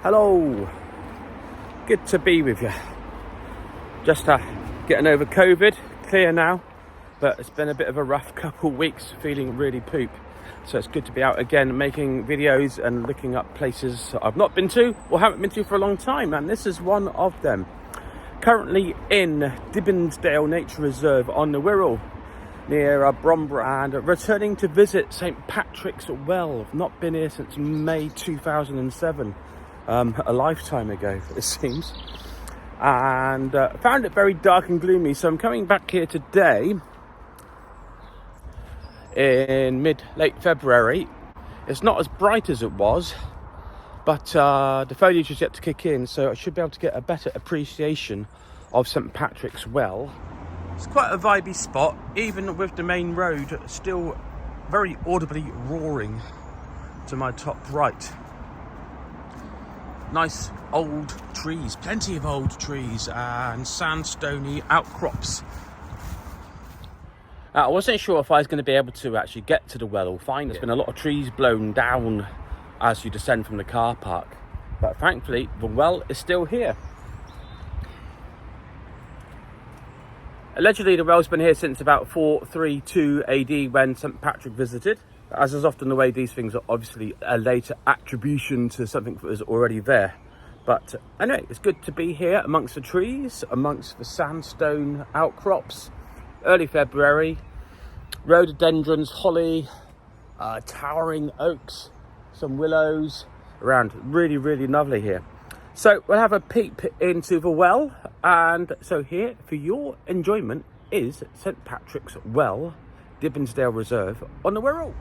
Hello, good to be with you. Just getting over COVID, clear now, but it's been a bit of a rough couple of weeks, feeling really poop. So it's good to be out again, making videos and looking up places I've not been to or haven't been to for a long time, and this is one of them. Currently in Dibbinsdale Nature Reserve on the Wirral, near Bromborough, and returning to visit St Patrick's Well. I've not been here since May 2007, a lifetime ago it seems, and found it very dark and gloomy, so I'm coming back here today in late February. It's not as bright as it was, but the foliage is yet to kick in, so I should be able to get a better appreciation of St Patrick's Well. It's quite a vibey spot, even with the main road still very audibly roaring to my top right. Nice old trees, plenty of old trees and sandstony outcrops. I wasn't sure if I was going to be able to actually get to the well or find it. There's been a lot of trees blown down as you descend from the car park, but thankfully the well is still here. Allegedly, the well's been here since about 432 AD when St Patrick visited. As is often the way, these things are obviously a later attribution to something that was already there. But anyway, it's good to be here amongst the trees, amongst the sandstone outcrops. Early February, rhododendrons, holly, towering oaks, some willows around. Really, really lovely here. So we'll have a peep into the well, and so here for your enjoyment is St Patrick's Well, Dibbinsdale Reserve on the Wirral.